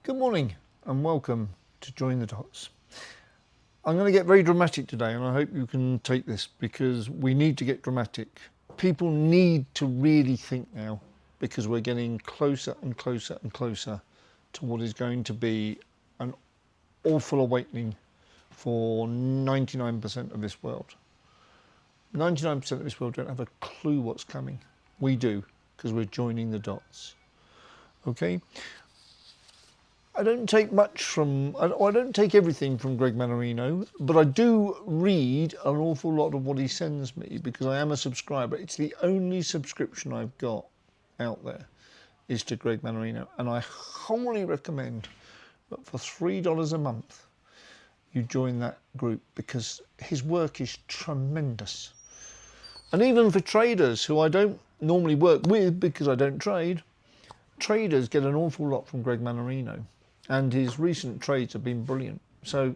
Good morning and welcome to Join the Dots. I'm going to get very dramatic today, and I hope you can take this because we need to get dramatic. People need to really think now because we're getting closer and closer and closer to what is going to be an awful awakening for 99% of this world. 99% of this world don't have a clue what's coming. We do because we're joining the dots. Okay? I don't take I don't take everything from Greg Mannarino, but I do read an awful lot of what he sends me because I am a subscriber. It's the only subscription I've got out there is to Greg Mannarino, and I wholly recommend that for $3 a month you join that group because his work is tremendous. And even for traders who I don't normally work with because I don't trade, traders get an awful lot from Greg Mannarino. And his recent trades have been brilliant. So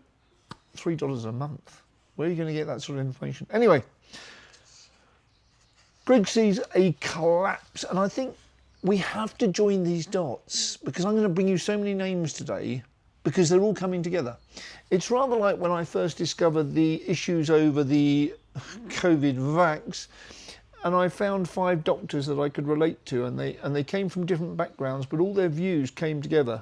$3 a month. Where are you going to get that sort of information? Anyway, Greg sees a collapse. And I think we have to join these dots because I'm going to bring you so many names today because they're all coming together. It's rather like when I first discovered the issues over the COVID vax. And I found 5 doctors that I could relate to. And they came from different backgrounds, but all their views came together.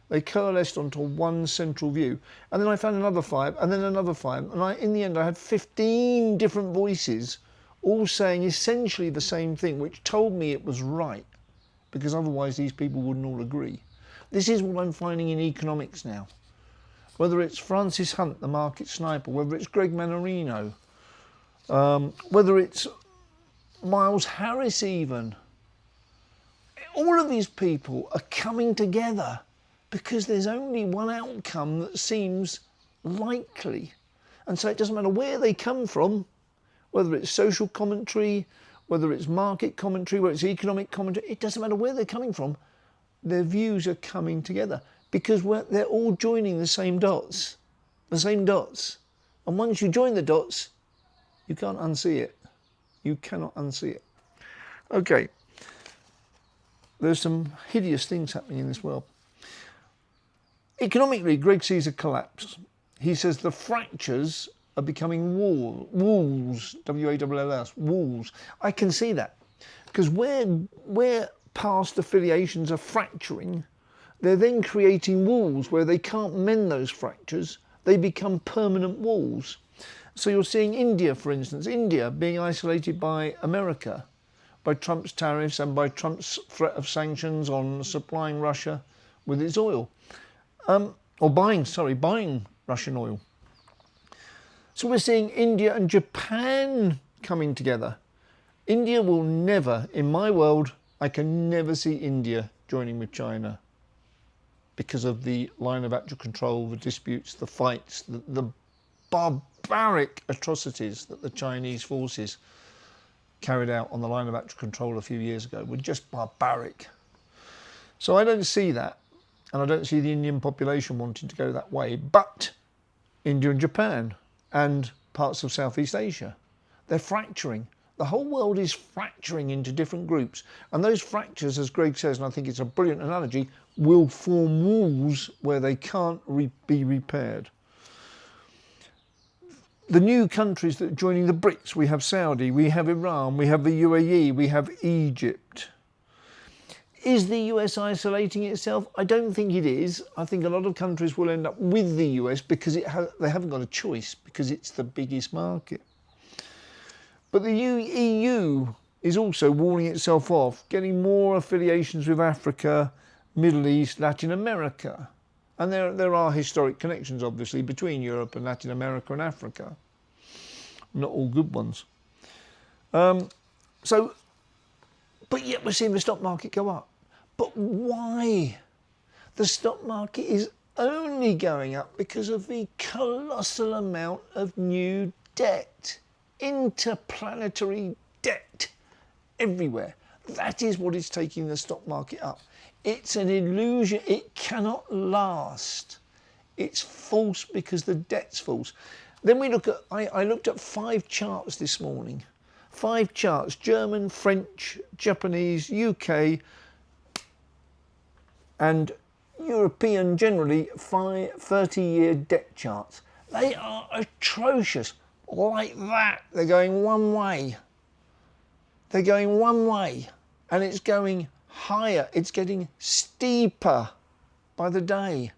They coalesced onto one central view. And then I found another 5, and then another 5. And in the end, I had 15 different voices all saying essentially the same thing, which told me it was right, because otherwise these people wouldn't all agree. This is what I'm finding in economics now. Whether it's Francis Hunt, the market sniper, whether it's Greg Mannarino, whether it's Miles Harris even. All of these people are coming together because there's only one outcome that seems likely. And so it doesn't matter where they come from, whether it's social commentary, whether it's market commentary, whether it's economic commentary, it doesn't matter where they're coming from, their views are coming together because they're all joining the same dots. And once you join the dots, you can't unsee it. You cannot unsee it. Okay, there's some hideous things happening in this world. Economically, Greg sees a collapse. He says the fractures are becoming walls, W-A-L-L-S, walls. I can see that because where past affiliations are fracturing, they're then creating walls where they can't mend those fractures. They become permanent walls. So you're seeing India, for instance, India being isolated by America, by Trump's tariffs and by Trump's threat of sanctions on supplying Russia with its oil. Buying Russian oil. So we're seeing India and Japan coming together. India will never, in my world, I can never see India joining with China because of the line of actual control, the disputes, the fights, the barbaric atrocities that the Chinese forces carried out on the line of actual control a few years ago were just barbaric. So I don't see that. And I don't see the Indian population wanting to go that way, but India and Japan and parts of Southeast Asia, they're fracturing. The whole world is fracturing into different groups. And those fractures, as Greg says, and I think it's a brilliant analogy, will form walls where they can't be repaired. The new countries that are joining the BRICS, we have Saudi, we have Iran, we have the UAE, we have Egypt. Is the US isolating itself? I don't think it is. I think a lot of countries will end up with the US because they haven't got a choice because it's the biggest market. But the EU is also walling itself off, getting more affiliations with Africa, Middle East, Latin America. And there are historic connections, obviously, between Europe and Latin America and Africa. Not all good ones. But yet we're seeing the stock market go up. But why? The stock market is only going up because of the colossal amount of new debt, interplanetary debt everywhere. That is what is taking the stock market up. It's an illusion. It cannot last. It's false because the debt's false. Then we look at, I looked at 5 charts this morning. 5 charts, German, French, Japanese, UK, and European generally 30-year debt charts. They are atrocious. Like that. They're going one way. They're going one way. And it's going higher. It's getting steeper by the day.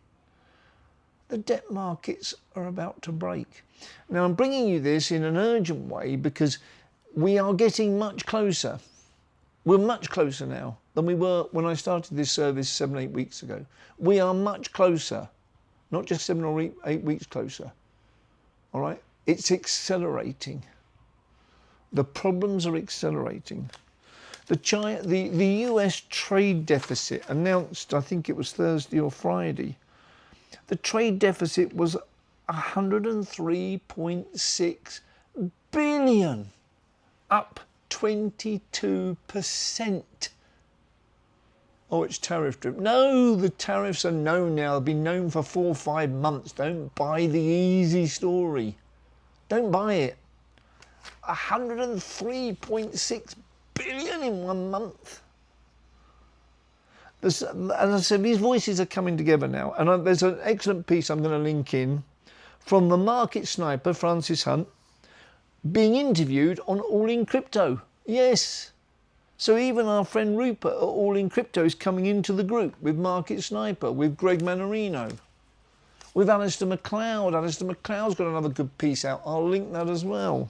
The debt markets are about to break. Now, I'm bringing you this in an urgent way because we are getting much closer. We're much closer now than we were when I started this service 7-8 weeks ago. We are much closer, not just 7 or 8 weeks closer. All right? It's accelerating. The problems are accelerating. The US trade deficit announced, I think it was Thursday or Friday, the trade deficit was 103.6 billion, up 22%. Oh, it's tariff driven. No, the tariffs are known now. They've been known for 4 or 5 months. Don't buy the easy story. Don't buy it. 103.6 billion in 1 month. As I said, these voices are coming together now. And there's an excellent piece I'm going to link in from the market sniper, Francis Hunt, being interviewed on All in Crypto. Yes. So even our friend Rupert at All in Crypto is coming into the group with Market Sniper, with Greg Manarino, with Alistair McLeod. Alistair McLeod's got another good piece out. I'll link that as well.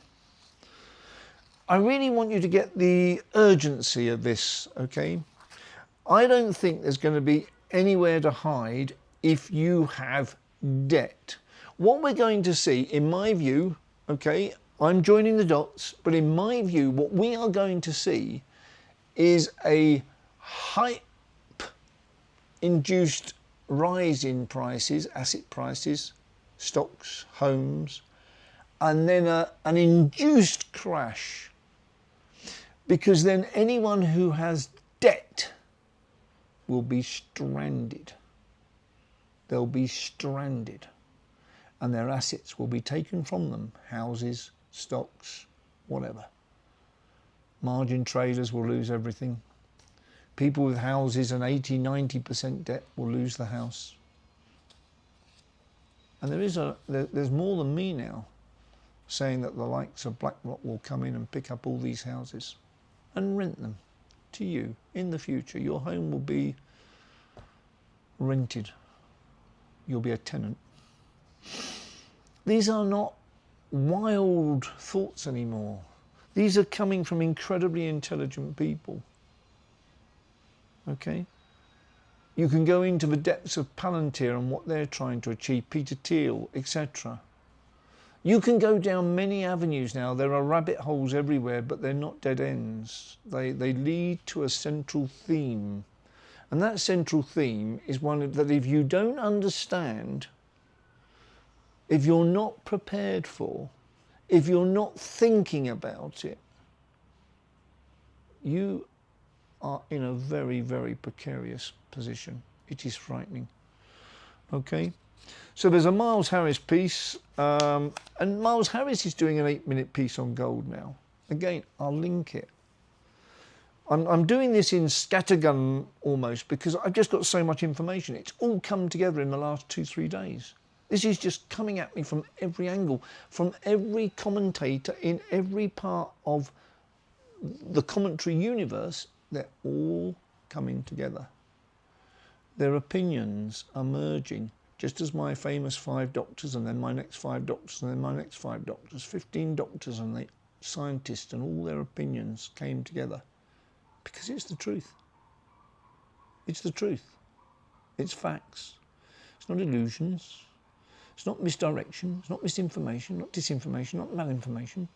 I really want you to get the urgency of this, okay? I don't think there's going to be anywhere to hide if you have debt. What we're going to see, in my view, okay, I'm joining the dots, but in my view, what we are going to see is a hype-induced rise in prices, asset prices, stocks, homes, and then an induced crash. Because then anyone who has debt will be stranded. They'll be stranded. And their assets will be taken from them. Houses, stocks, whatever. Margin traders will lose everything. People with houses and 80-90% debt will lose the house. And there's more than me now saying that the likes of BlackRock will come in and pick up all these houses and rent them to you in the future. Your home will be rented. You'll be a tenant. These are not wild thoughts anymore. These are coming from incredibly intelligent people. Okay? You can go into the depths of Palantir and what they're trying to achieve, Peter Thiel, etc. You can go down many avenues now. There are rabbit holes everywhere, but they're not dead ends. They lead to a central theme. And that central theme is one that if you don't understand, if you're not prepared for, if you're not thinking about it, you are in a very, very precarious position. It is frightening. Okay? So there's a Miles Harris piece, and Miles Harris is doing an 8-minute piece on gold now. Again, I'll link it. I'm doing this in scattergun almost because I've just got so much information. It's all come together in the last 2-3 days. This is just coming at me from every angle, from every commentator in every part of the commentary universe. They're all coming together. Their opinions are merging, just as my famous 5 doctors and then my next 5 doctors and then my next 5 doctors, 15 doctors and the scientists and all their opinions came together. Because it's the truth. It's the truth. It's facts. It's not illusions. It's not misdirection. It's not misinformation, not disinformation, not malinformation.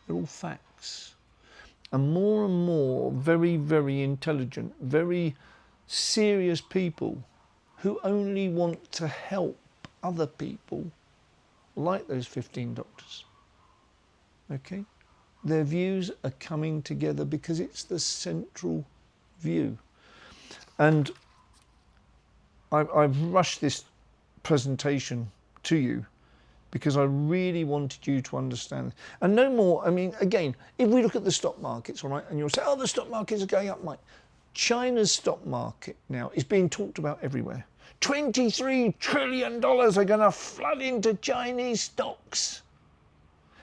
They're all facts. And more very, very intelligent, very serious people who only want to help other people, like those 15 doctors. Okay? Their views are coming together because it's the central view. And I've rushed this presentation to you because I really wanted you to understand. And no more, I mean, again, if we look at the stock markets, all right, and you'll say, oh, the stock markets are going up, Mike. China's stock market now is being talked about everywhere. $23 trillion are going to flood into Chinese stocks.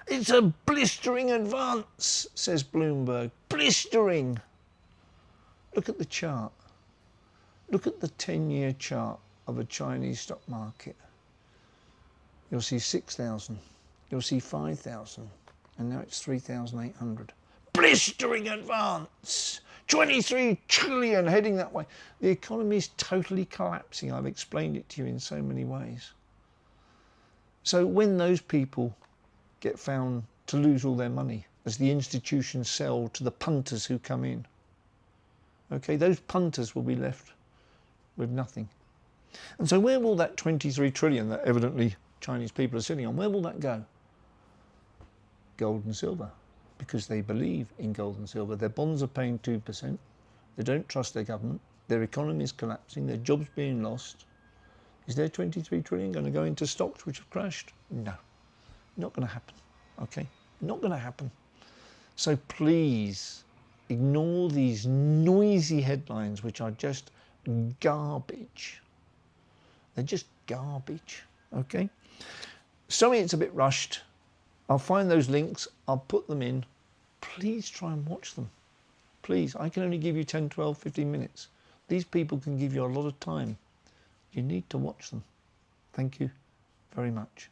It's a blistering advance, says Bloomberg. Blistering. Look at the chart. Look at the 10-year chart of a Chinese stock market. You'll see 6,000. You'll see 5,000. And now it's 3,800. Blistering advance. 23 trillion heading that way. The economy is totally collapsing. I've explained it to you in so many ways. So when those people get found to lose all their money as the institutions sell to the punters who come in, okay, those punters will be left with nothing. And so where will that 23 trillion that evidently Chinese people are sitting on, where will that go? Gold and silver, because they believe in gold and silver. Their bonds are paying 2%. They don't trust their government. Their economy is collapsing. Their jobs being lost. Is their 23 trillion going to go into stocks which have crashed? No, not going to happen. Okay, not going to happen. So please ignore these noisy headlines which are just garbage. They're just garbage. Okay. Sorry, it's a bit rushed. I'll find those links, I'll put them in. Please try and watch them. Please, I can only give you 10, 12, 15 minutes. These people can give you a lot of time. You need to watch them. Thank you very much.